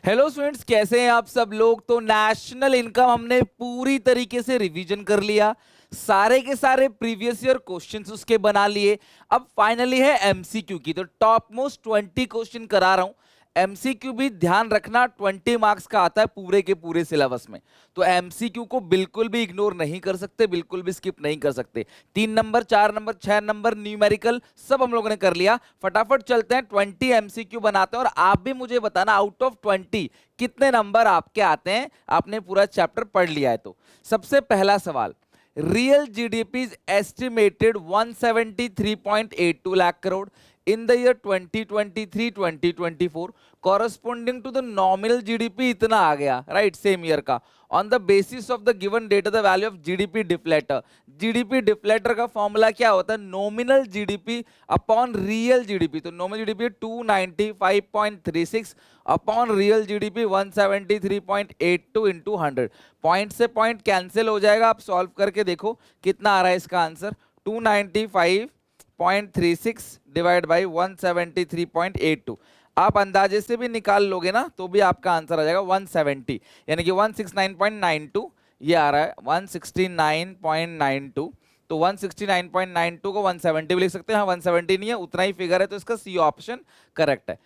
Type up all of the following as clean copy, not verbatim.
Hello students, कैसे हैं आप सब लोग। तो नेशनल इनकम हमने पूरी तरीके से रिवीजन कर लिया, सारे के सारे प्रीवियस ईयर क्वेश्चंस उसके बना लिए। अब फाइनली है एमसीक्यू की, तो टॉप मोस्ट 20 क्वेश्चन करा रहा हूं। एमसीक्यू भी ध्यान रखना 20 मार्क्स का आता है पूरे के पूरे सिलेबस में, तो एमसीक्यू को बिल्कुल भी इग्नोर नहीं कर सकते, बिल्कुल भी स्किप नहीं कर सकते। 3 नंबर, 4 नंबर, 6 नंबर न्यूमेरिकल सब हम लोगों ने कर लिया। फटाफट चलते हैं, 20 एमसीक्यू बनाते हैं और आप भी मुझे बताना आउट ऑफ 20 कितने नंबर आपके आते हैं। आपने पूरा चैप्टर पढ़ लिया है तो। सबसे पहला सवाल, real GDP is estimated 173.82 lakh crore in the year 2023-2024 corresponding to the nominal GDP इतना आ गया, राइट, सेम ईयर का। on the basis of the given data the value of GDP deflator, GDP deflator का फॉर्मूला क्या होता है? Nominal GDP upon real GDP. तो nominal GDP 295.36 upon real GDP 173.82 into 100। Point से point cancel हो जाएगा, आप सॉल्व करके देखो कितना आ रहा है इसका आंसर। 295.36 divide by 173.82। आप अंदाजे से भी निकाल लोगे ना तो भी आपका आंसर आ जाएगा 170, यानी कि 169.92 ये आ रहा है 169.92। तो 169.92 को 170 भी लिख सकते हैं। हाँ, 170 नहीं है, उतना ही फिगर है, तो इसका सी ऑप्शन करेक्ट है।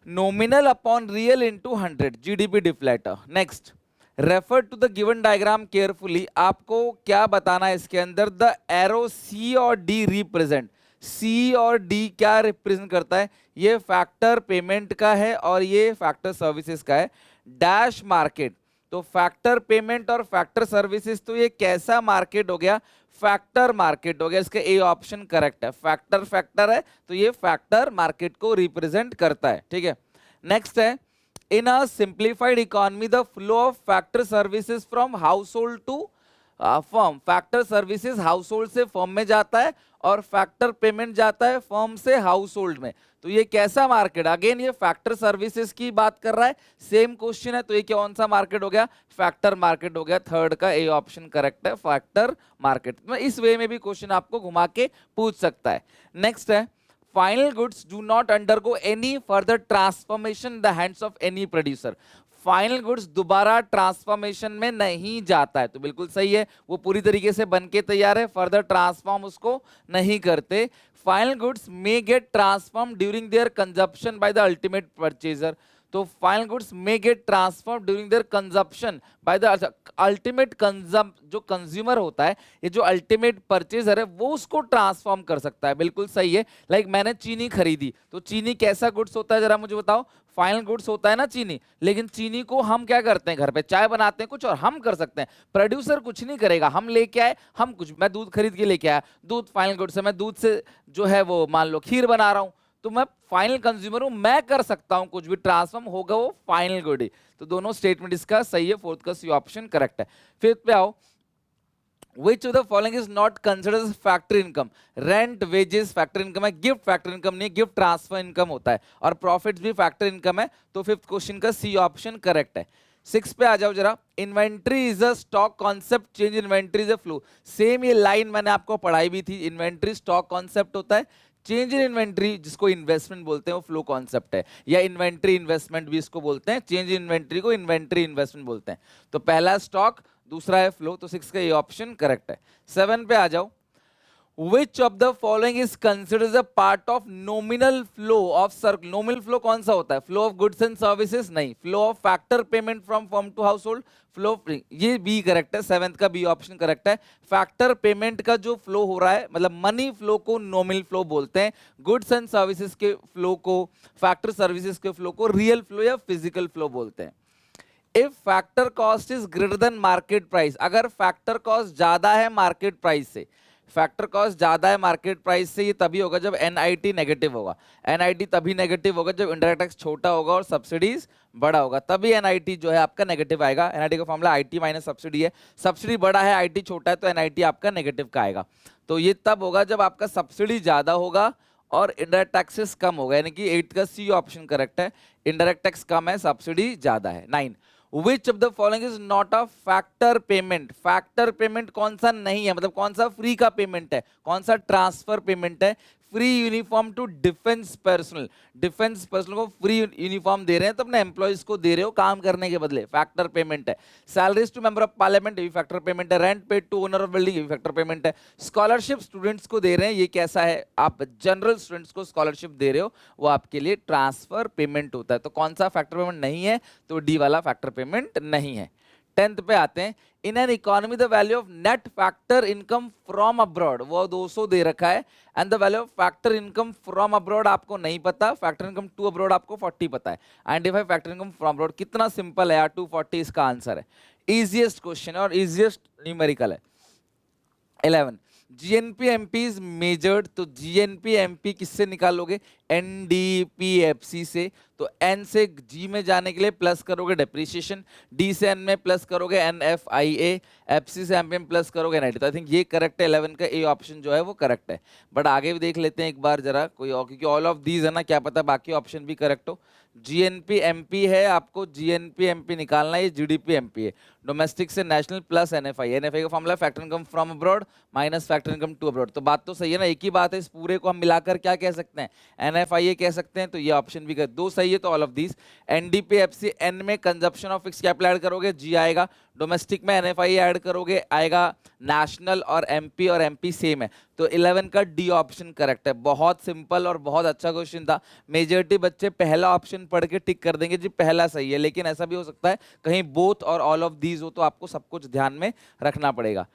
Nominal upon real into 100 GDP deflator. Next, refer to the given diagram carefully. आपको क्या बताना है इसके अंदर? द एरो सी और डी रिप्रेजेंट, सी और डी क्या रिप्रेजेंट करता है? ये फैक्टर पेमेंट का है और ये फैक्टर सर्विसेज का है। डैश मार्केट, तो फैक्टर पेमेंट और फैक्टर सर्विसेज, तो ये कैसा मार्केट हो गया? फैक्टर मार्केट हो गया। इसका ए ऑप्शन करेक्ट है। फैक्टर फैक्टर है तो ये फैक्टर मार्केट को रिप्रेजेंट करता है, ठीक है। नेक्स्ट है, in a simplified economy the flow of factor services from household to firm. Factor services household से फर्म में जाता है और फैक्टर पेमेंट जाता है फर्म से हाउस होल्ड में। तो ये कैसा मार्केट? अगेन ये फैक्टर सर्विसेज की बात कर रहा है, सेम क्वेश्चन है, तो ये कौन सा मार्केट हो गया? फैक्टर मार्केट हो गया। थर्ड का ए ऑप्शन करेक्ट है, फैक्टर मार्केट। इस वे में भी क्वेश्चन आपको घुमा के पूछ सकता है। नेक्स्ट है, final goods do not undergo any further transformation in the hands of any producer। Final goods दोबारा ट्रांसफॉर्मेशन में नहीं जाता है, तो बिल्कुल सही है, वो पूरी तरीके से बन के तैयार है, फर्दर ट्रांसफॉर्म उसको नहीं करते। Final goods may get transform during their consumption by the ultimate purchaser. तो final goods may get transform during their consumption by the ultimate कंजम, जो कंज्यूमर होता है, ये जो अल्टीमेट परचेजर है, वो उसको ट्रांसफॉर्म कर सकता है। बिल्कुल सही है। लाइक मैंने चीनी खरीदी, तो चीनी कैसा गुड्स होता है, जरा मुझे बताओ। फाइनल गुड्स होता है ना चीनी, लेकिन चीनी को हम क्या करते हैं? घर पे चाय बनाते हैं कुछ और हम कर सकते हैं, प्रोड्यूसर कुछ नहीं करेगा। हम लेके आए, हम कुछ, मैं दूध खरीद के लेके आया, दूध फाइनल गुड्स है, मैं दूध से जो है वो मान लो खीर बना रहा हूं, तो मैं फाइनल कंज्यूमर हूं, मैं कर सकता हूं, कुछ भी ट्रांसफॉर्म होगा वो फाइनल गुड ही। तो दोनों स्टेटमेंट इसका सही है, फोर्थ का सी ऑप्शन करेक्ट है। फिफ्थ पे आओ, which of the following is not considered as factor income? Rent, wages factor income है, गिफ्ट फैक्टर इनकम नहीं है, गिफ्ट ट्रांसफर इनकम होता है, और प्रॉफिट्स भी फैक्टर इनकम है। तो फिफ्थ क्वेश्चन का सी ऑप्शन करेक्ट है। 6 पे आ जाओ जरा, inventory is a stock concept, change inventory is a flow. Same ये लाइन मैंने आपको पढ़ाई भी थी। इन्वेंट्री स्टॉक कॉन्सेप्ट होता है, चेंज इन इन्वेंट्री जिसको इन्वेस्टमेंट बोलते हैं वो फ्लो कॉन्सेप्ट है, या इन्वेंट्री इन्वेस्टमेंट भी इसको बोलते हैं। चेंज इन इन्वेंट्री को इन्वेंट्री इन्वेस्टमेंट बोलते हैं। तो पहला स्टॉक, दूसरा है फ्लो, तो 6 का ये ऑप्शन करेक्ट है। 7 पे आ जाओ, Which of the following is considered as a part of nominal flow of circle? Nominal flow कौन सा होता है? Flow of goods and services नहीं, flow of factor payment from firm to household, flow ये B correct है, 7th का B option correct है। Factor payment का जो फ्लो हो रहा है, मतलब मनी फ्लो को नॉमिनल फ्लो बोलते हैं, गुड्स एंड सर्विसेज के फ्लो को, फैक्टर सर्विसेज के फ्लो को रियल फ्लो या फिजिकल फ्लो बोलते हैं। If factor cost is greater than market price, अगर फैक्टर कॉस्ट ज्यादा है मार्केट प्राइस से, फैक्टर कॉस्ट ज्यादा है मार्केट प्राइस से, ये तभी होगा जब एनआईटी नेगेटिव होगा। एनआईटी तभी नेगेटिव होगा जब इंडायरेक्ट टैक्स छोटा होगा और सब्सिडीज बड़ा होगा, तभी एनआईटी जो है आपका नेगेटिव आएगा। एनआईटी का फॉर्मूला आईटी माइनस सब्सिडी है, सब्सिडी बड़ा है आईटी छोटा है, तो एनआईटी आपका नेगेटिव का आएगा। तो ये तब होगा जब आपका सब्सिडी ज्यादा होगा और इंडायरेक्ट टैक्सेस कम होगा, यानी कि 8 का सी ऑप्शन करेक्ट है। इंडायरेक्ट टैक्स कम है, सब्सिडी ज्यादा है। 9, which of the following is not a factor payment? Factor payment कौन सा नहीं है, मतलब कौन सा फ्री का पेमेंट है, कौन सा ट्रांसफर पेमेंट है? Free uniform to defence personal, defence personal को फ्री यूनिफॉर्म दे रहे हैं तो अपने एम्प्लॉयज को दे रहे हो काम करने के बदले, फैक्टर पेमेंट है। Salaries to member of parliament, ये भी फैक्टर पेमेंट है। Rent paid to owner of building, ये भी फैक्टर पेमेंट है। स्कॉलरशिप स्टूडेंट्स को दे रहे हैं, ये कैसा है, आप जनरल स्टूडेंट्स को स्कॉलरशिप दे रहे हो, वो आपके लिए ट्रांसफर पेमेंट होता है। तो कौन सा फैक्टर पेमेंट नहीं है, तो डी वाला फैक्टर पेमेंट नहीं है। 10th पे आते हैं, in an economy the value of net factor income from abroad, वो 200 दे रखा है, and the value of factor income from abroad आपको नहीं पता, फैक्टर इनकम टू अब्रॉड आपको 40 पता है। Identify factor income from abroad, कितना सिंपल है यार, 240 इसका आंसर है। इजिएस्ट क्वेश्चन है और इजिएस्ट न्यूमेरिकल है। 11 जीएनपी एमपी इज मेजर्ड, तो जीएनपी एमपी किससे निकालोगे, एनडीपीएफसी से। तो एन से जी में जाने के लिए प्लस करोगे डेप्रिसिएशन, डी से एन में प्लस करोगे एनएफआईए, एफसी से एमपी में प्लस करोगे एनआईटी। तो आई थिंक ये करेक्ट है, 11 का ए ऑप्शन जो है वो करेक्ट है। बट आगे भी देख लेते हैं एक बार जरा कोई और, क्योंकि ऑल ऑफ दीज है ना, क्या पता बाकी ऑप्शन भी करेक्ट हो। जीएनपी एमपी है, आपको जीएनपी एमपी निकालना है, ये जीडीपी एमपी है। डोमेस्टिक से नेशनल प्लस एनएफआई, एनएफआई का formula factor income from abroad minus factor income to abroad. तो बात तो सही है ना, एक ही बात है, इस पूरे को हम मिलाकर क्या कह सकते हैं, एनएफआईए कह सकते हैं। तो ये ऑप्शन भी दो सही है, तो all of these. NDPFC N में consumption of fix capital add करोगे, जी आएगा। डोमेस्टिक में एनएफआई ऐड करोगे, आएगा। नेशनल और एमपी सेम है, तो 11 का डी ऑप्शन करेक्ट है। बहुत सिंपल और बहुत अच्छा क्वेश्चन था। मेजॉरिटी बच्चे पहला ऑप्शन पढ़ के टिक कर देंगे जी पहला सही है, लेकिन ऐसा भी हो सकता है कहीं बोथ और ऑल ऑफ दीज हो, तो आपको सब कुछ ध्यान में रखना पड़ेगा।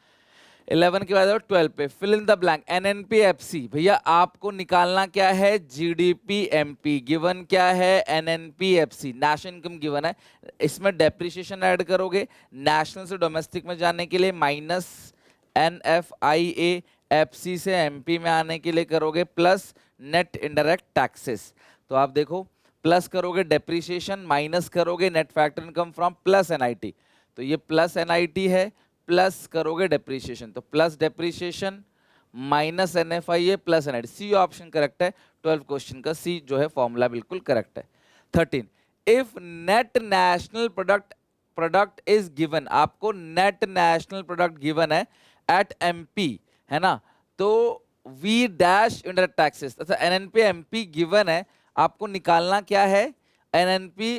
11 के बाद 12 पे फिल इन द ब्लैंक, एनएनपीएफसी, भैया आपको निकालना क्या है, जीडीपी एमपी, गिवन क्या है एनएनपीएफसी, नेशनल इनकम गिवन है, इसमें डेप्रिसिएशन ऐड करोगे, नेशनल से डोमेस्टिक में जाने के लिए माइनस एनएफआईए, एफसी से एमपी में आने के लिए करोगे प्लस नेट इनडायरेक्ट टैक्सेस। तो आप देखो प्लस करोगे डेप्रिसिएशन, माइनस करोगे net factor income from plus NIT, तो ये प्लस एनआईटी है, प्लस करोगे डेप्रिसिएशन, तो plus depreciation minus NFIA plus NIT. C option correct है, 12 क्वेश्चन का सी जो है फॉर्मूला बिल्कुल करेक्ट है। 13 if net national product is given, आपको नेट नेशनल प्रोडक्ट गिवन है एट एमपी, है ना, तो वी डैश इंडायरेक्ट टैक्सेस, अच्छा एनएनपी एमपी गिवन है, आपको निकालना क्या है, एनएनपी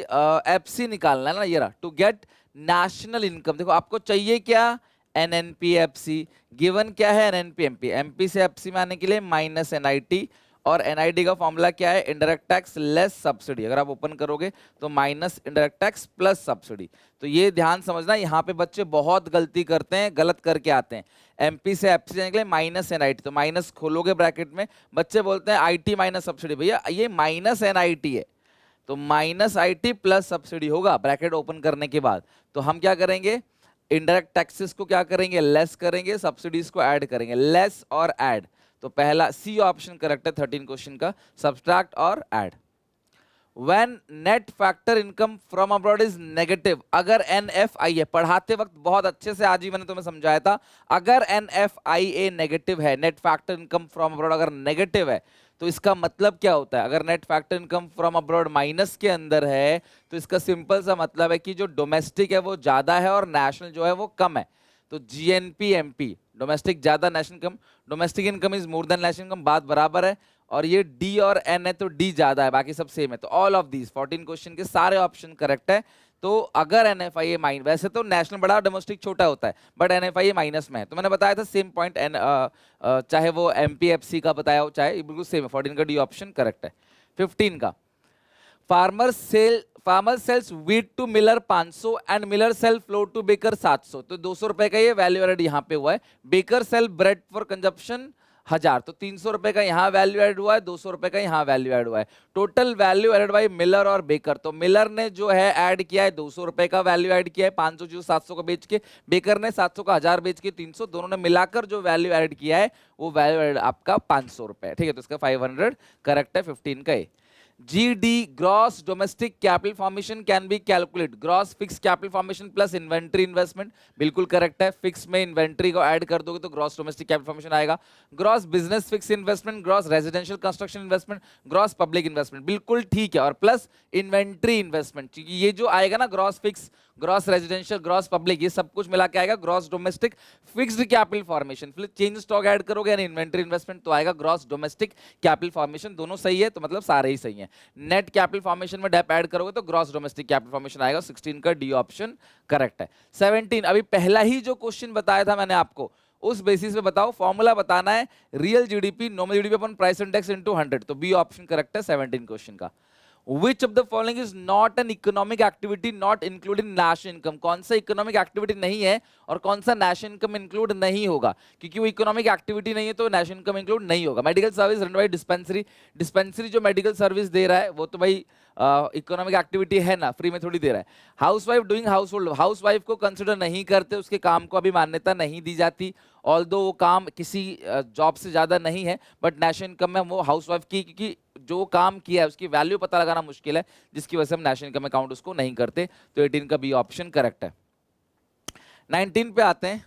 एफसी निकालना है ना, ये रहा, टू गेट नेशनल इनकम। देखो आपको चाहिए क्या, एनएनपीएफसी, गिवन क्या है एनएनपीएमपी, एमपी से एफसी में आने के लिए माइनस एनआईटी, और एनआईटी का फॉर्मूला क्या है, इंडायरेक्ट टैक्स लेस सब्सिडी, अगर आप ओपन करोगे तो minus indirect tax plus subsidy. तो ये ध्यान समझना, यहाँ पे बच्चे बहुत गलती करते हैं, गलत करके आते हैं। एमपी से एफसी जाने के लिए माइनस एनआईटी, तो माइनस खोलोगे ब्रैकेट में, बच्चे बोलते हैं आईटी माइनस सब्सिडी, भैया ये माइनस एनआईटी है, तो माइनस आईटी प्लस सब्सिडी होगा ब्रैकेट ओपन करने के बाद। तो हम क्या करेंगे, इंडायरेक्ट टैक्सेस को क्या करेंगे, लेस करेंगे, सब्सिडीज को ऐड करेंगे, लेस और ऐड। तो पहला सी ऑप्शन करेक्ट है 13 क्वेश्चन का, सब्सट्रैक्ट और add. When net factor income from abroad is negative, अगर NFIA, पढ़ाते वक्त बहुत अच्छे से आज ही मैंने तुम्हें समझाया था, अगर NFIA नेगेटिव है, net factor income from abroad अगर नेगेटिव है, तो इसका मतलब क्या होता है, अगर net factor income from abroad minus के अंदर है, तो इसका सिंपल सा मतलब है कि जो डोमेस्टिक है वो ज्यादा है और नेशनल जो है वो कम है। तो जीएनपी एमपी, डोमेस्टिक ज्यादा national income, domestic income is more than national income, बात बराबर है। और ये डी और एन है तो डी ज्यादा है, बाकी सब सेम है। तो ऑल ऑफ दीज 14 क्वेश्चन के सारे ऑप्शन करेक्ट है। तो अगर एनएफआईए माइनस, वैसे तो नेशनल बड़ा डोमेस्टिक छोटा होता है, बट एनएफआईए माइनस में है, तो मैंने बताया था सेम पॉइंट, चाहे वो एमपीएफसी का बताया हो चाहे, बिल्कुल सेम है। 14 का डी ऑप्शन करेक्ट है। 15 का farmer sells wheat to miller 500 and miller sell flour to baker 700, तो 200 रुपए का ये वैल्यू एडेड यहाँ पे हुआ है। Baker sell bread for consumption 1000, तो 300 रुपए का यहाँ वैल्यू एड हुआ है, 200 रुपए का यहाँ वैल्यू एड हुआ है। Total value added by miller और बेकर, तो मिलर ने जो है ऐड किया है 200 रुपए का वैल्यू ऐड किया है, 500 जो 700 का बेच के, बेकर ने 700 का 1000 बेच के 300, दोनों ने मिलाकर जो वैल्यू ऐड किया है वो वैल्यू एड आपका 500 रुपए, ठीक है। तो इसका 500 करेक्ट है 15 का। GD gross domestic capital formation can be calculated gross fixed capital formation plus inventory investment, बिल्कुल करेक्ट है। फिक्स में इन्वेंट्री को ऐड कर दोगे तो ग्रॉस डोमेस्टिक कैपिटल फॉर्मेशन आएगा। Gross business fix investment, gross residential construction investment, gross public investment, बिल्कुल ठीक है। और प्लस इन्वेंट्री इन्वेस्टमेंट, क्योंकि ये जो आएगा ना gross fix, gross residential, gross public, ये सब कुछ मिला के आएगा gross domestic fixed capital formation. फिर चेंज स्टॉक ऐड करोगे यानी इन्वेंट्री इन्वेस्टमेंट तो आएगा ग्रॉस डोमेस्टिक कैपिटल फॉर्मेशन। दोनों सही है तो मतलब सारे ही सही है। नेट कैपिटल फॉर्मेशन में डेप ऐड करोगे तो ग्रॉस डोमेस्टिक कैपिटल फॉर्मेशन आएगा। 16 का डी ऑप्शन करेक्ट है। 17 अभी पहला ही जो क्वेश्चन बताया था मैंने आपको, उस बेसिस पे बताओ, फॉर्मूला बताना है real GDP nominal GDP upon price index into 100, तो बी ऑप्शन करेक्ट है 17 क्वेश्चन का। Which of the following is not an economic activity not included in national income? कौन सा इकोनॉमिक एक्टिविटी नहीं है और कौन सा नेशनल इनकम इंक्लूड नहीं होगा? क्योंकि वो इकोनॉमिक एक्टिविटी नहीं है तो नेशनल इनकम इंक्लूड नहीं होगा। Medical service run by dispensary, dispensary जो मेडिकल सर्विस दे रहा है वो तो भाई इकोनॉमिक एक्टिविटी है ना, फ्री में थोड़ी दे रहा है। Housewife doing house hold, housewife को कंसिडर नहीं करते, उसके काम को अभी मान्यता नहीं दी जाती, ऑल्दो वो काम किसी जॉब से ज्यादा नहीं है, बट नेशनल इनकम में वो हाउसवाइफ की, क्योंकि जो काम किया है उसकी वैल्यू पता लगाना मुश्किल है, जिसकी वजह से हम नेशनल इनकम अकाउंट उसको नहीं करते, तो 18 का बी ऑप्शन करेक्ट है। 19 पे आते हैं,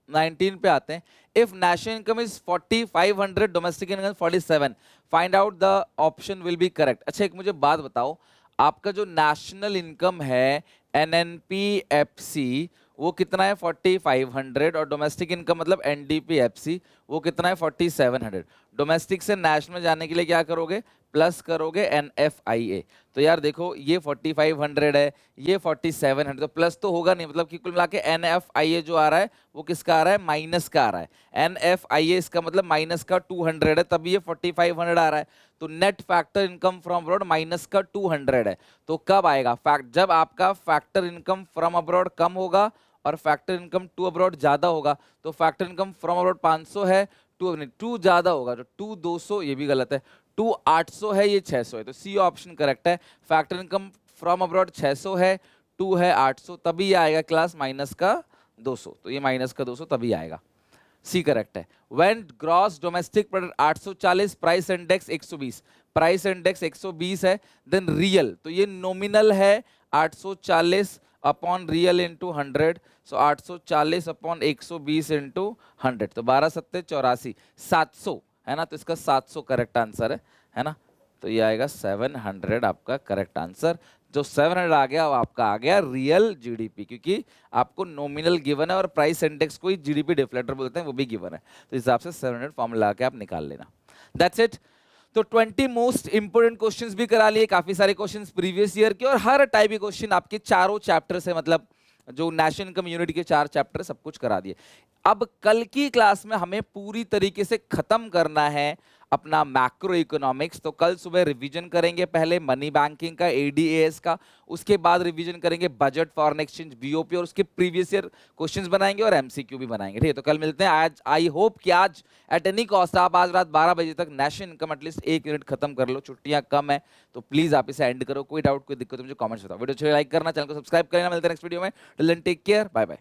19 पे आते हैं। If national income is 4500, domestic income 47, find out the option will be correct. अच्छा एक मुझे बात बताओ, आपका जो नेशनल इनकम है NNPFC वो कितना है 4500, और डोमेस्टिक इनकम मतलब NDPFC वो कितना है 4700। डोमेस्टिक से नेशनल जाने के लिए क्या करोगे, प्लस करोगे NFIA। तो यार देखो ये 4500 है, ये 4700, तो प्लस तो होगा नहीं, मतलब कि कुल मिला के NFIA जो आ रहा है वो किसका आ रहा है, माइनस का आ रहा है। NFIA इसका मतलब माइनस का 200 है, तभी ये 4500 आ रहा है। तो net factor income from abroad minus का 200 है, तो कब आएगा फैक्ट, जब आपका फैक्टर इनकम फ्रॉम अब्रॉड कम होगा और फैक्टर इनकम टू अब्रॉड ज्यादा होगा। तो फैक्टर इनकम फ्रॉम अब्रॉड 500 है, टू ज्यादा होगा तो 200, ये भी गलत है, 800 है, ये 600 है, तो सी ऑप्शन करेक्ट है। फैक्टर इनकम फ्रॉम अब्रॉड 600 है, 2 है 800, तभी आएगा क्लास माइनस का 200, तो ये माइनस का 200 तभी आएगा, सी करेक्ट है। When gross domestic product 840, price index 120, price index 120 है, देन रियल, तो ये नॉमिनल है 840 अपॉन रियल इंटू 100, सो 840 अपॉन 120 इंटू 100, तो 12 सत्ते 84, 700 है ना, तो इसका 700 करेक्ट आंसर है ना, तो ये आएगा 700 आपका करेक्ट आंसर। जो 700 आ गया वो आपका आ गया रियल जीडीपी, क्योंकि आपको नॉमिनल गिवन है और प्राइस इंडेक्स को ही जीडीपी डिफ्लेक्टर बोलते हैं, वो भी गिवन है, तो इस हिसाब से 700 फॉर्मूला के आप निकाल लेना। That's it. तो 20 मोस्ट इंपोर्टेंट क्वेश्चंस भी करा लिए, काफी सारे क्वेश्चंस प्रीवियस ईयर के, और हर टाइप के क्वेश्चन आपके चारों चैप्टर से, मतलब जो नेशनल इनकम यूनिट के 4 चैप्टर सब कुछ करा दिए। अब कल की क्लास में हमें पूरी तरीके से खत्म करना है अपना मैक्रो इकोनॉमिक्स, तो कल सुबह रिवीजन करेंगे पहले मनी बैंकिंग का, ADAS का, उसके बाद रिवीजन करेंगे बजट, फॉरेन एक्सचेंज, BOP, और उसके प्रीवियस ईयर क्वेश्चंस बनाएंगे और MCQ भी बनाएंगे, ठीक है। तो कल मिलते हैं। आज आई होप कि आज एट एनी कॉस्ट आप आज रात 12 बजे तक नेशनल इनकम एटलीस्ट 1 यूनिट खत्म कर लो, छुट्टियां कम है तो प्लीज आप इसे एंड करो। कोई डाउट कोई दिक्कत मुझे कॉमेंट्स बताओ, वीडियो अच्छी लाइक करना, चैनल को सब्सक्राइब करना। मिलते हैं नेक्स्ट वीडियो में, till then take care, bye bye.